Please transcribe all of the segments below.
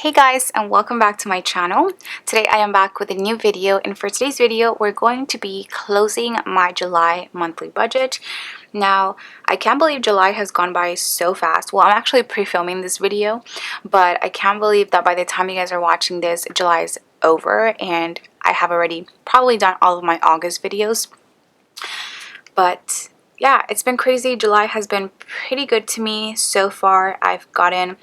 Hey guys, and welcome back to my channel. Today I am back with a new video, and for today's video we're going to be closing my July monthly budget. Now I can't believe July has gone by so fast. Well, I'm actually pre-filming this video, but I can't believe that by the time you guys are watching this, July is over and I have already probably done all of my August videos. But yeah, it's been crazy. July has been pretty good to me so far. I've gotten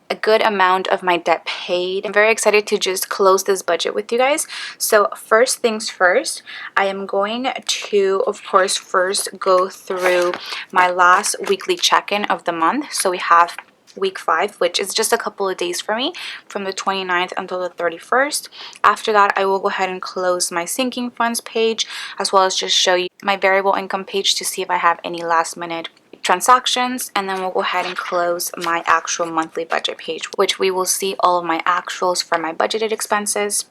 a good amount of my debt paid. I'm very excited to just close this budget with you guys. So first things first, I am going to, of course, first go through my last weekly check-in of the month. So we have week 5, which is just a couple of days for me, from the 29th until the 31st. After that, I will go ahead and close my sinking funds page, as well as just show you my variable income page to see if I have any last minute transactions, and then we'll go ahead and close my actual monthly budget page, which we will see all of my actuals for my budgeted expenses,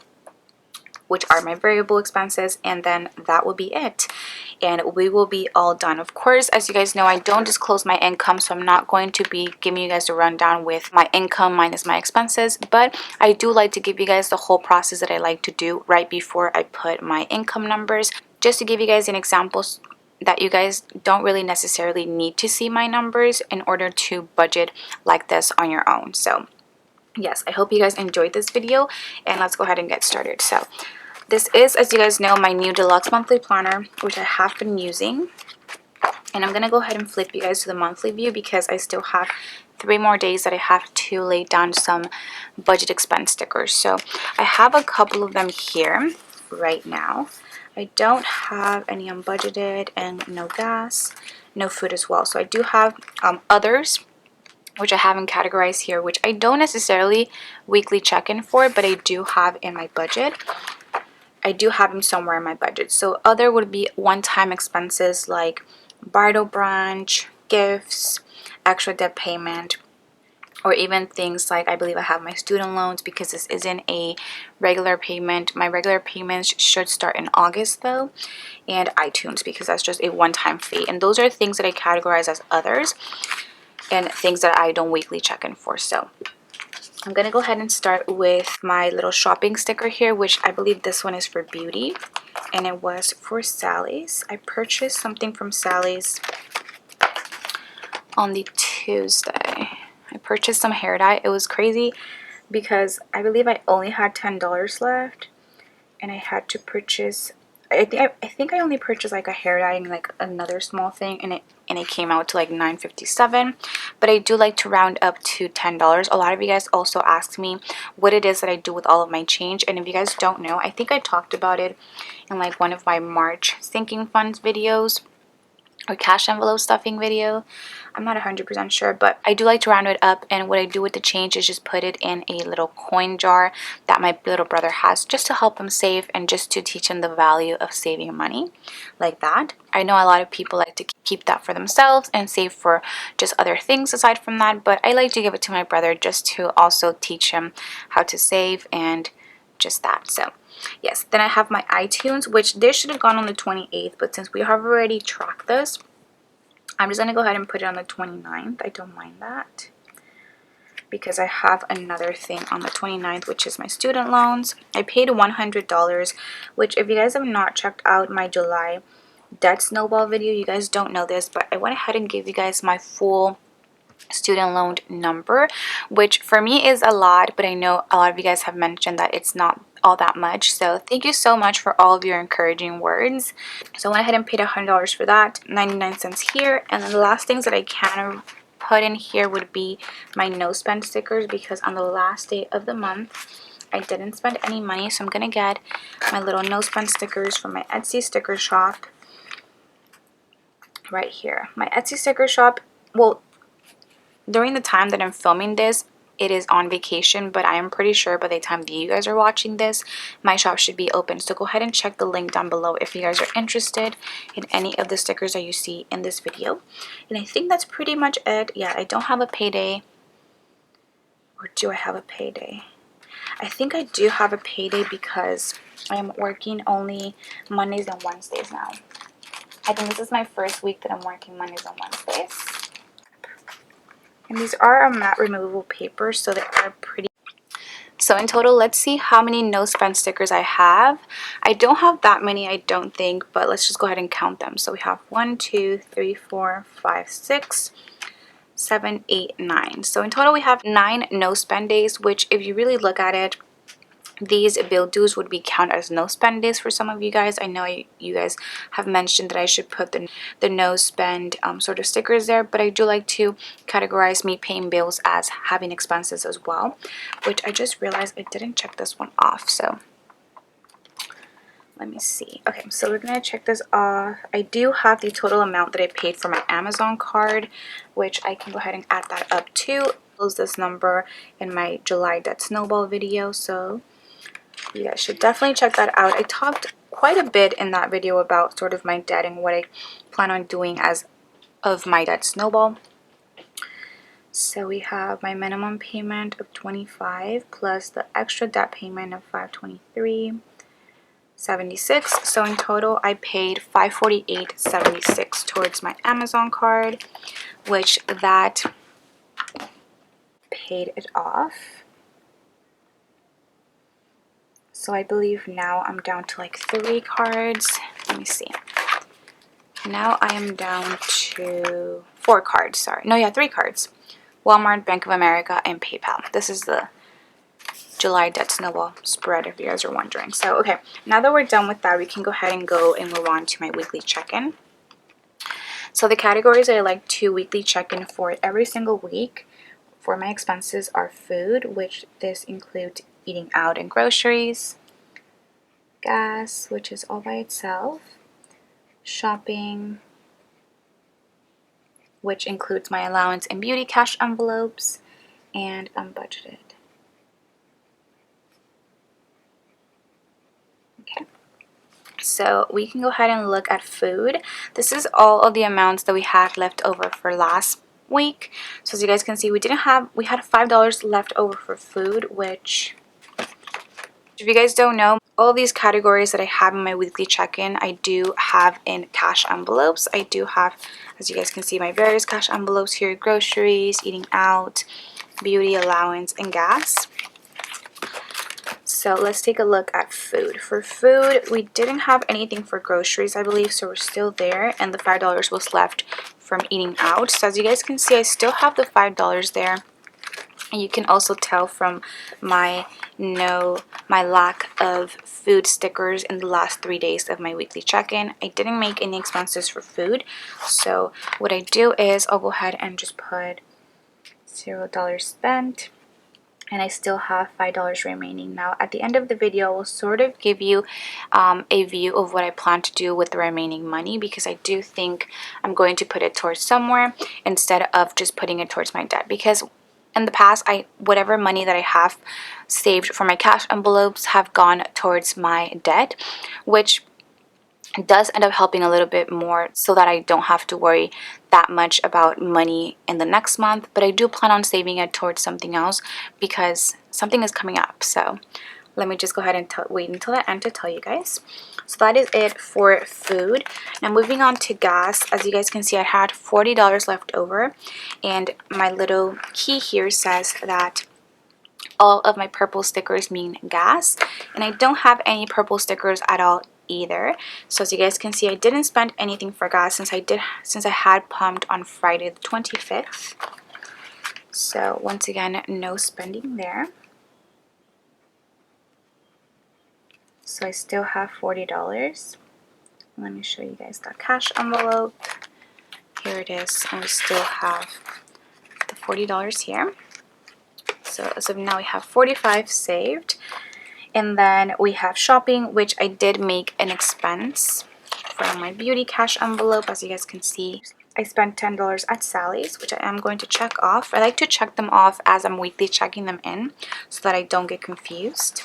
which are my variable expenses, and then that will be it, and we will be all done. Of course, as you guys know, I don't disclose my income, so I'm not going to be giving you guys a rundown with my income minus my expenses, but I do like to give you guys the whole process that I like to do right before I put my income numbers, just to give you guys an example that you guys don't really necessarily need to see my numbers in order to budget like this on your own. So yes, I hope you guys enjoyed this video, and let's go ahead and get started. So this is, as you guys know, my new deluxe monthly planner, which I have been using, and I'm gonna go ahead and flip you guys to the monthly view because I still have 3 more days that I have to lay down some budget expense stickers. So I have a couple of them here right now. I don't have any unbudgeted, and no gas, no food as well. So I do have others, which I haven't categorized here, which I don't necessarily weekly check in for, but I do have in my budget. I do have them somewhere in my budget. So other would be one-time expenses like bridal brunch, gifts, extra debt payment, or even things like, I believe I have my student loans because this isn't a regular payment. My regular payments should start in August though, and iTunes because that's just a one-time fee. And those are things that I categorize as others and things that I don't weekly check in for. So I'm gonna go ahead and start with my little shopping sticker here, which I believe this one is for beauty, and it was for Sally's. I purchased something from Sally's on the Tuesday. I purchased some hair dye. It was crazy because I believe I only had $10 left, and I had to purchase, I think I only purchased like a hair dye and like another small thing, and it came out to like $9.57. But I do like to round up to $10. A lot of you guys also asked me what it is that I do with all of my change, and if you guys don't know, I think I talked about it in like one of my March sinking funds videos or cash envelope stuffing video. I'm not 100% sure, but I do like to round it up, and what I do with the change is just put it in a little coin jar that my little brother has, just to help him save and just to teach him the value of saving money like that. I know a lot of people like to keep that for themselves and save for just other things aside from that, but I like to give it to my brother just to also teach him how to save and just that. So yes, then I have my iTunes, which this should have gone on the 28th, but since we have already tracked this, I'm just going to go ahead and put it on the 29th. I don't mind that because I have another thing on the 29th, which is my student loans. I paid $100, which if you guys have not checked out my July debt snowball video, you guys don't know this, but I went ahead and gave you guys my full student loan number, which for me is a lot, but I know a lot of you guys have mentioned that it's not all that much. So thank you so much for all of your encouraging words. So I went ahead and paid $100 for that, 99 cents here. And then the last things that I can put in here would be my no spend stickers, because on the last day of the month I didn't spend any money. So I'm gonna get my little no spend stickers from my Etsy sticker shop right here. My Etsy sticker shop, well, during the time that I'm filming this, it is on vacation, but I am pretty sure by the time that you guys are watching this, my shop should be open. So go ahead and check the link down below if you guys are interested in any of the stickers that you see in this video. And I think that's pretty much it. Yeah, I don't have a payday. Or do I have a payday? I think I do have a payday because I am working only Mondays and Wednesdays now. I think this is my first week that I'm working Mondays and Wednesdays. And these are a matte removable paper, so they are pretty. So in total, let's see how many no spend stickers I have. I don't have that many, I don't think, but let's just go ahead and count them. So we have 1, 2, 3, 4, 5, 6, 7, 8, 9. So in total we have 9 no spend days, which if you really look at it, these bill dues would be counted as no spend days for some of you guys. I know you guys have mentioned that I should put the no spend sort of stickers there, but I do like to categorize me paying bills as having expenses as well, which I just realized I didn't check this one off. So let me see. Okay, so we're gonna check this off. I do have the total amount that I paid for my Amazon card, which I can go ahead and add that up to. Close this number in my July debt snowball video, so you guys should definitely check that out. I talked quite a bit in that video about sort of my debt and what I plan on doing as of my debt snowball. So we have my minimum payment of $25 plus the extra debt payment of $523.76. So in total I paid $548.76 towards my Amazon card, which that paid it off. So I believe now I'm down to like 3 cards. Let me see. Now I am down to 4 cards, sorry. No, yeah, 3 cards. Walmart, Bank of America, and PayPal. This is the July debt snowball spread, if you guys are wondering. So, okay, now that we're done with that, we can go ahead and go and move on to my weekly check-in. So the categories I like to weekly check-in for every single week for my expenses are food, which this includes eating out and groceries, gas, which is all by itself, shopping, which includes my allowance and beauty cash envelopes, and unbudgeted. Okay, so we can go ahead and look at food. This is all of the amounts that we had left over for last week. So as you guys can see, we had $5 left over for food, which, if you guys don't know, all of these categories that I have in my weekly check-in, I do have in cash envelopes. I do have, as you guys can see, my various cash envelopes here: groceries, eating out, beauty, allowance, and gas. So let's take a look at food. For food, we didn't have anything for groceries, I believe, so we're still there, and the $5 was left from eating out. So as you guys can see, I still have the $5 there. And you can also tell from my lack of food stickers in the last 3 days of my weekly check-in. I didn't make any expenses for food. So what I do is I'll go ahead and just put $0 spent. And I still have $5 remaining. Now at the end of the video, I will sort of give you a view of what I plan to do with the remaining money, because I do think I'm going to put it towards somewhere instead of just putting it towards my debt. Because in the past, whatever money that I have saved for my cash envelopes have gone towards my debt, which does end up helping a little bit more so that I don't have to worry that much about money in the next month. But I do plan on saving it towards something else because something is coming up. So let me just go ahead and wait until the end to tell you guys. So that is it for food. Now moving on to gas. As you guys can see, I had $40 left over, and my little key here says that all of my purple stickers mean gas, and I don't have any purple stickers at all either. So as you guys can see, I didn't spend anything for gas since I had pumped on Friday the 25th. So once again, no spending there. So I still have $40. Let me show you guys that cash envelope. Here it is, and we still have the $40 here. So as of now, we have $45 saved. And then we have shopping, which I did make an expense from my beauty cash envelope. As you guys can see, I spent $10 at Sally's, which I am going to check off. I like to check them off as I'm weekly checking them in so that I don't get confused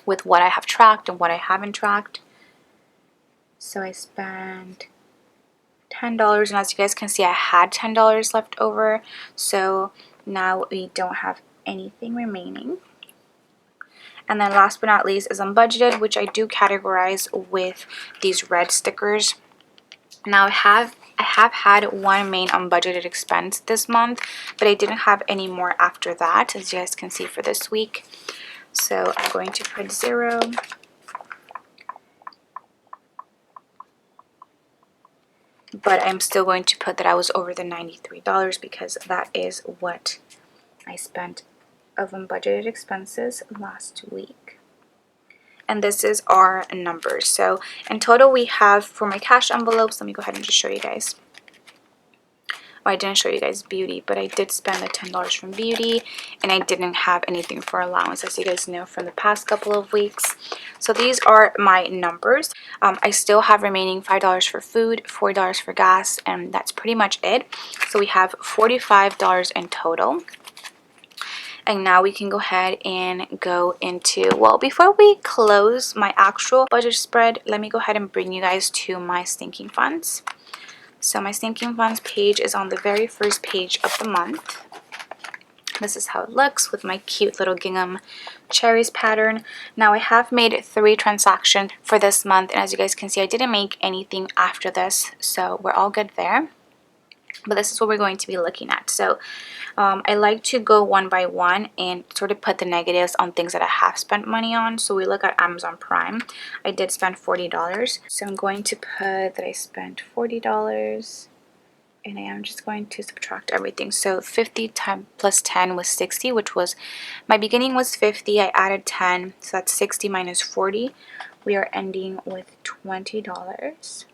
with what I have tracked and what I haven't tracked. So I spent $10, and as you guys can see, I had $10 left over. So now we don't have anything remaining. And then last but not least is unbudgeted, which I do categorize with these red stickers. Now I have I have had one main unbudgeted expense this month, but I didn't have any more after that, as you guys can see for this week. So I'm going to put 0. But I'm still going to put that I was over the $93 because that is what I spent of unbudgeted expenses last week. And this is our numbers. So in total we have, for my cash envelopes, let me go ahead and just show you guys. Oh, I didn't show you guys beauty, but I did spend the $10 from beauty, and I didn't have anything for allowance, as you guys know from the past couple of weeks. So these are my numbers. I still have remaining $5 for food, $4 for gas, and that's pretty much it. So we have $45 in total. And now we can go ahead and go into, well, before we close my actual budget spread, let me go ahead and bring you guys to my sinking funds. So my sinking funds page is on the very first page of the month. This is how it looks with my cute little gingham cherries pattern. Now I have made 3 transactions for this month, and as you guys can see, I didn't make anything after this, so we're all good there. But this is what we're going to be looking at. So I like to go one by one and sort of put the negatives on things that I have spent money on. So we look at Amazon Prime. I did spend $40. So I'm going to put that I spent $40. And I am just going to subtract everything. So 50 plus 10 was 60, which was, my beginning was 50. I added 10. So that's 60 minus 40. We are ending with $20.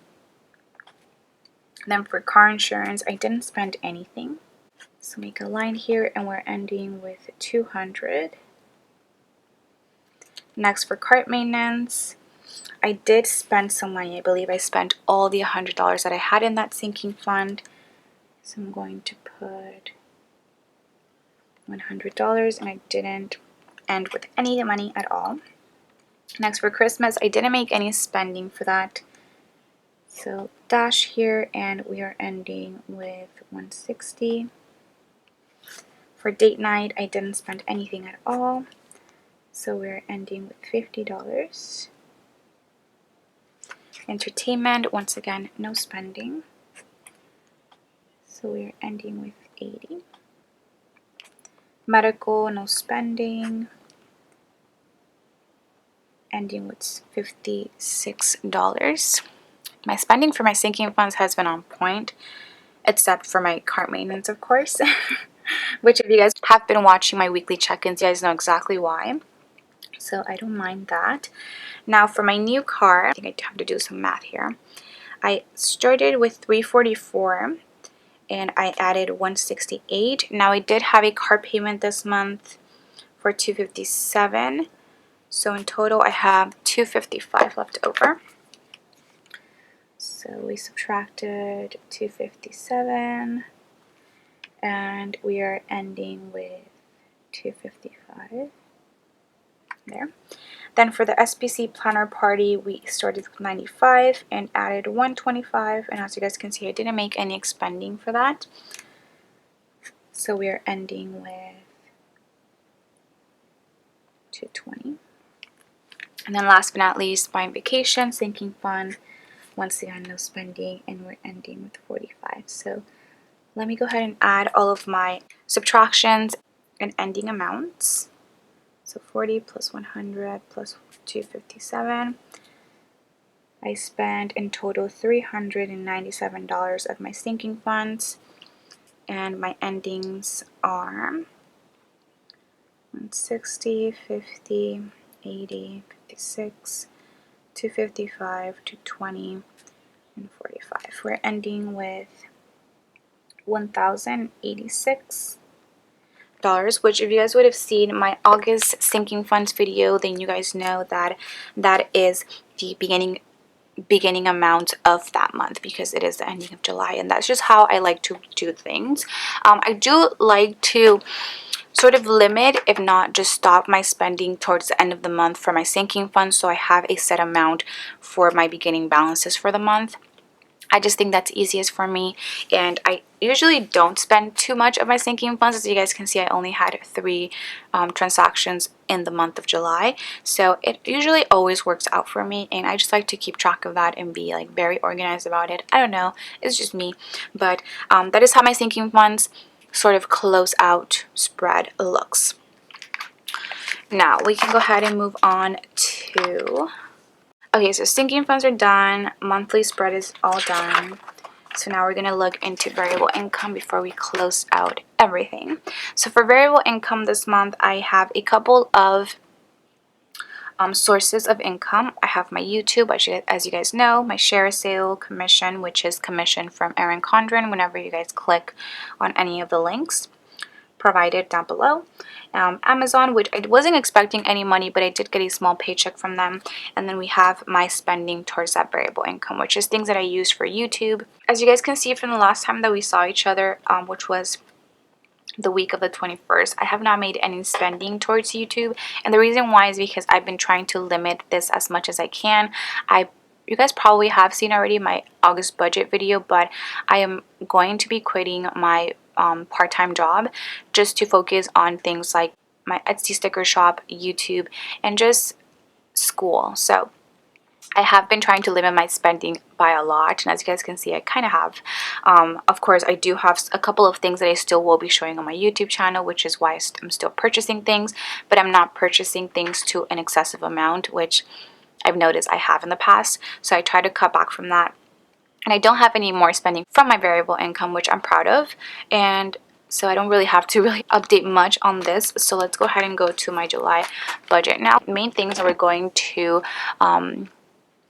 Then for car insurance, I didn't spend anything. So make a line here, and we're ending with $200. Next, for cart maintenance, I did spend some money. I believe I spent all the $100 that I had in that sinking fund. So I'm going to put $100, and I didn't end with any money at all. Next, for Christmas, I didn't make any spending for that. So dash here, and we are ending with $160. For date night, I didn't spend anything at all. So we're ending with $50. Entertainment, once again, no spending. So we're ending with $80. Medical, no spending. Ending with $56. My spending for my sinking funds has been on point, except for my car maintenance, of course. Which, if you guys have been watching my weekly check-ins, you guys know exactly why. So I don't mind that. Now for my new car, I think I have to do some math here. I started with $344 and I added $168. Now I did have a car payment this month for $257. So in total I have $255 left over. So we subtracted $257 and we are ending with $255 there. Then for the SBC planner party, we started with $95 and added $125, and as you guys can see, I didn't make any spending for that. So we are ending with $220. And then last but not least, my vacation sinking fund. Once again, no spending, and we're ending with $45. So let me go ahead and add all of my subtractions and ending amounts. So 40 plus 100 plus 257. I spent in total $397 of my sinking funds, and my endings are 160, 50, 80, 56, 255, 220, and 45. We're ending with $1,086. Which, if you guys would have seen my August sinking funds video, then you guys know that that is the beginning amount of that month, because it is the ending of July, and that's just how I like to do things. I do like to sort of limit, if not just stop, my spending towards the end of the month for my sinking funds, so I have a set amount for my beginning balances for the month. I just think that's easiest for me, and I usually don't spend too much of my sinking funds. As you guys can see, I only had 3 transactions in the month of July, so it usually always works out for me, and I just like to keep track of that and be like very organized about it. I don't know, it's just me, but that is how my sinking funds sort of close out spread looks. Now we can go ahead and move on to, okay, so sinking funds are done, monthly spread is all done. So now we're going to look into variable income before we close out everything. So for variable income this month, I have a couple of sources of income. I have my YouTube, as you guys know, my share sale commission, which is commission from Erin Condren whenever you guys click on any of the links provided down below. Amazon, which I wasn't expecting any money, but I did get a small paycheck from them. And then we have my spending towards that variable income, which is things that I use for YouTube. As you guys can see from the last time that we saw each other, which was the week of the 21st, I have not made any spending towards YouTube, and the reason why is because I've been trying to limit this as much as I can. You guys probably have seen already my August budget video, but I am going to be quitting my part-time job just to focus on things like my Etsy sticker shop, YouTube, and just school. So I have been trying to limit my spending by a lot, and as you guys can see, I kind of have. Of course, I do have a couple of things that I still will be showing on my YouTube channel, which is why I'm still purchasing things, but I'm not purchasing things to an excessive amount, which I've noticed I have in the past. So I try to cut back from that. And I don't have any more spending from my variable income, which I'm proud of. And so I don't really have to update much on this. So let's go ahead and go to my July budget now. The main things that we're going to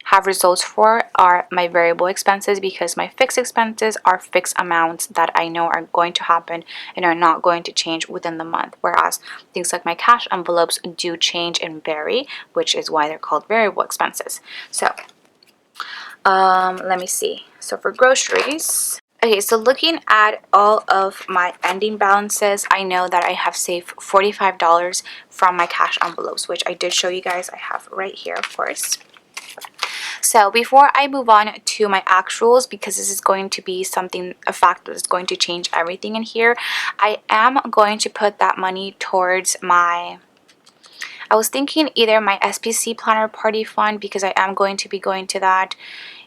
have results for are my variable expenses, because my fixed expenses are fixed amounts that I know are going to happen and are not going to change within the month, whereas things like my cash envelopes do change and vary, which is why they're called variable expenses. So let me see. So for groceries, okay, so looking at all of my ending balances, I know that I have saved $45 from my cash envelopes, which I did show you guys. I have right here, of course. So before I move on to my actuals, because this is going to be a fact that is going to change everything in here, I am going to put that money towards I was thinking either my SPC planner party fund, because I am going to be going to that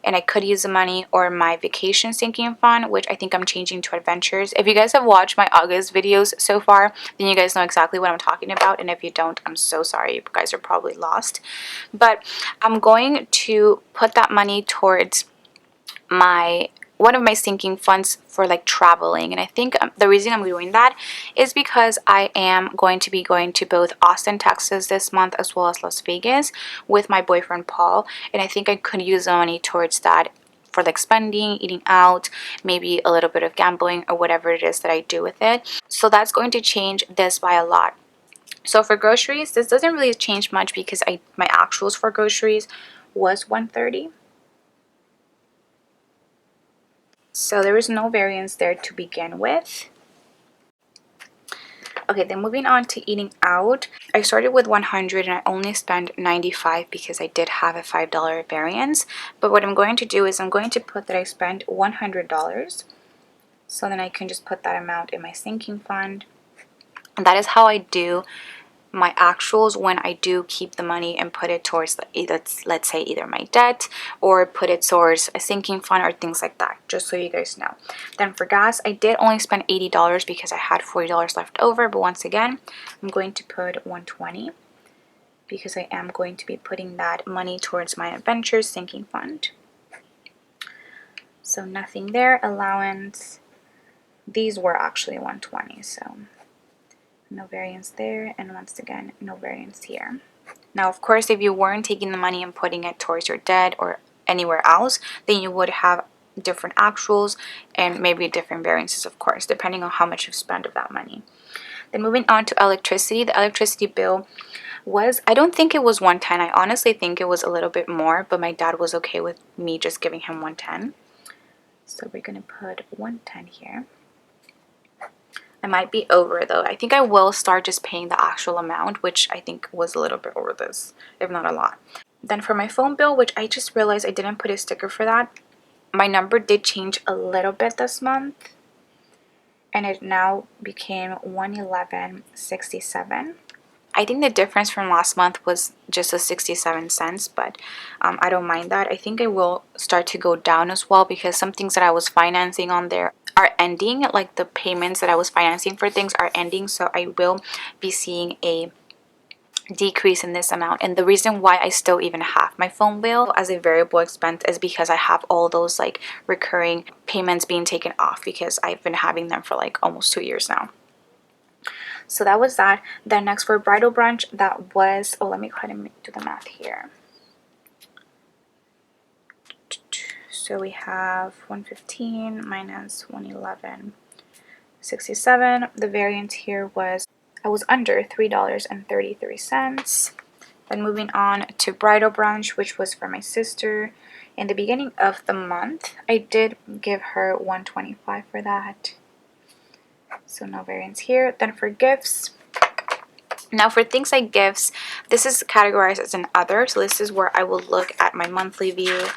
and I could use the money, or my vacation sinking fund, which I think I'm changing to adventures. If you guys have watched my August videos so far, then you guys know exactly what I'm talking about, and if you don't, I'm so sorry, you guys are probably lost. But I'm going to put that money towards one of my sinking funds for like traveling. And I think the reason I'm doing that is because I am going to be going to both Austin, Texas this month, as well as Las Vegas with my boyfriend Paul, and I think I could use the money towards that for like spending, eating out, maybe a little bit of gambling, or whatever it is that I do with it. So that's going to change this by a lot. So for groceries, this doesn't really change much, because my actuals for groceries was $130. So there is no variance there to begin with. Okay, then moving on to eating out. I started with 100 and I only spent 95 because I did have a $5 variance. But what I'm going to do is I'm going to put that I spent $100. So then I can just put that amount in my sinking fund. And that is how I do my actuals when I do keep the money and put it towards, let's say, either my debt or put it towards a sinking fund or things like that, just so you guys know. Then for gas, I did only spend $80 because I had $40 left over, but once again, I'm going to put 120 because I am going to be putting that money towards my adventures sinking fund. So nothing there. Allowance, these were actually 120, so no variance there, and once again, no variance here. Now, of course, if you weren't taking the money and putting it towards your debt or anywhere else, then you would have different actuals and maybe different variances, of course, depending on how much you've spent of that money. Then moving on to electricity, the electricity bill was, I don't think it was 110. I honestly think it was a little bit more, but my dad was okay with me just giving him 110. So we're going to put 110 here. I might be over though. I think I will start just paying the actual amount, which I think was a little bit over this, if not a lot. Then for my phone bill, which I just realized I didn't put a sticker for that, my number did change a little bit this month, and it now became 111.67. I think the difference from last month was just a 67 cents, but I don't mind that. I think it will start to go down as well because some things that I was financing on there are ending, like the payments that I was financing for things are ending, so I will be seeing a decrease in this amount. And the reason why I still even have my phone bill as a variable expense is because I have all those like recurring payments being taken off because I've been having them for like almost 2 years now. So that was that. Then next for bridal brunch, that was, oh, let me go ahead and do the math here. So we have 115 minus 111.67. The variance here was, I was under $3.33. Then moving on to bridal brunch, which was for my sister. In the beginning of the month, I did give her $125 for that. So no variance here. Then for gifts, now for things like gifts, this is categorized as an other. So this is where I will look at my monthly view.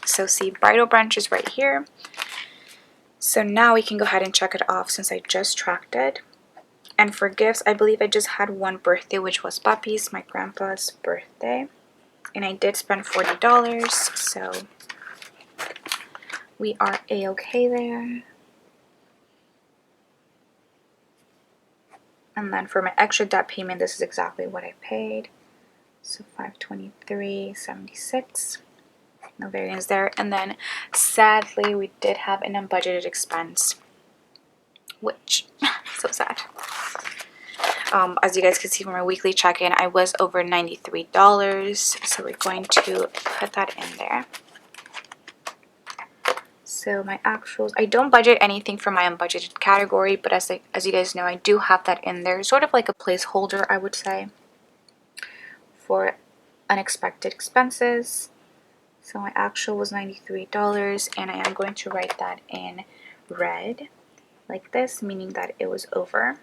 So see, bridal brunch is right here. So now we can go ahead and check it off since I just tracked it. And for gifts, I believe I just had one birthday, which was Papi's, my grandpa's birthday. And I did spend $40, so we are a-okay there. And then for my extra debt payment, this is exactly what I paid. So $523.76. No variance there. And then sadly, we did have an unbudgeted expense, which so sad. As you guys can see from my weekly check-in, I was over $93. So we're going to put that in there. So my actuals, I don't budget anything for my unbudgeted category, but as you guys know, I do have that in there, sort of like a placeholder, I would say, for unexpected expenses. So my actual was $93, and I am going to write that in red like this, meaning that it was over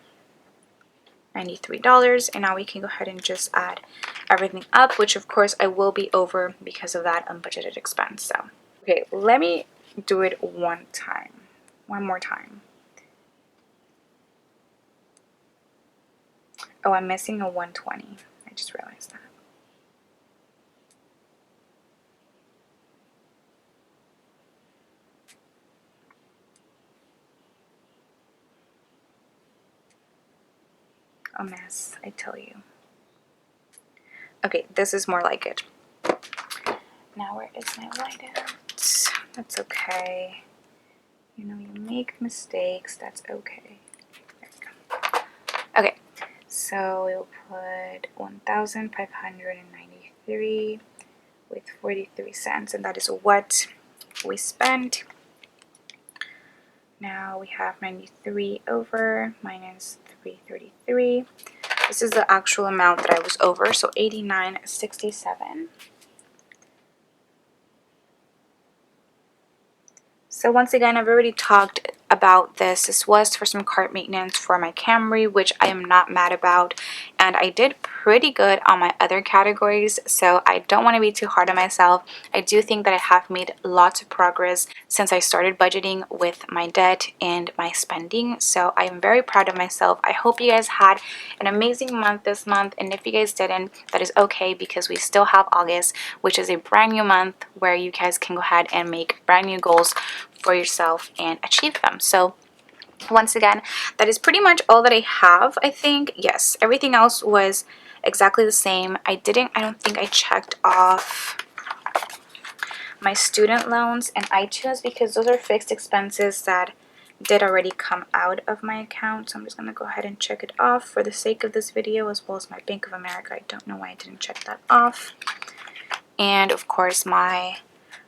$93. And now we can go ahead and just add everything up, which of course I will be over because of that unbudgeted expense. So okay, let me do it one more time. Oh, I'm missing a 120. I just realized that. A mess, I tell you. Okay, this is more like it. Now where is my whiteout? That's okay. You know, you make mistakes, that's okay. There we go. Okay, so we'll put 1,593 with 43 cents, and that is what we spent. Now we have 93 over minus 333. This is the actual amount that I was over, so 89.67. So once again, I've already talked about this. This was for some cart maintenance for my Camry, which I am not mad about. And I did pretty good on my other categories, so I don't want to be too hard on myself. I do think that I have made lots of progress since I started budgeting with my debt and my spending. So I am very proud of myself. I hope you guys had an amazing month this month. And if you guys didn't, that is okay because we still have August, which is a brand new month where you guys can go ahead and make brand new goals for yourself and achieve them. So once again, that is pretty much all that I have, I think. Yes, everything else was exactly the same. I don't think I checked off my student loans and iTunes because those are fixed expenses that did already come out of my account. So I'm just going to go ahead and check it off for the sake of this video, as well as my Bank of America. I don't know why I didn't check that off. And of course my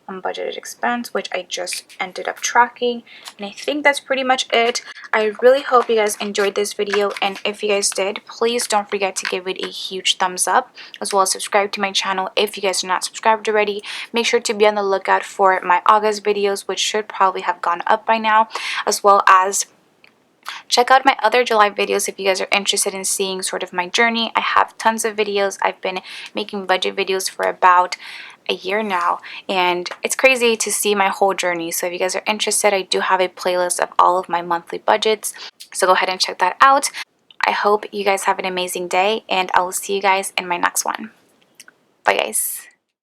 unbudgeted expense, which I just ended up tracking. And I think that's pretty much it. I really hope you guys enjoyed this video, and if you guys did, please don't forget to give it a huge thumbs up, as well as subscribe to my channel if you guys are not subscribed already. Make sure to be on the lookout for my August videos, which should probably have gone up by now, as well as check out my other July videos if you guys are interested in seeing sort of my journey. I have tons of videos. I've been making budget videos for about a year now, and it's crazy to see my whole journey. So if you guys are interested, I do have a playlist of all of my monthly budgets, so go ahead and check that out. I hope you guys have an amazing day, and I will see you guys in my next one. Bye guys.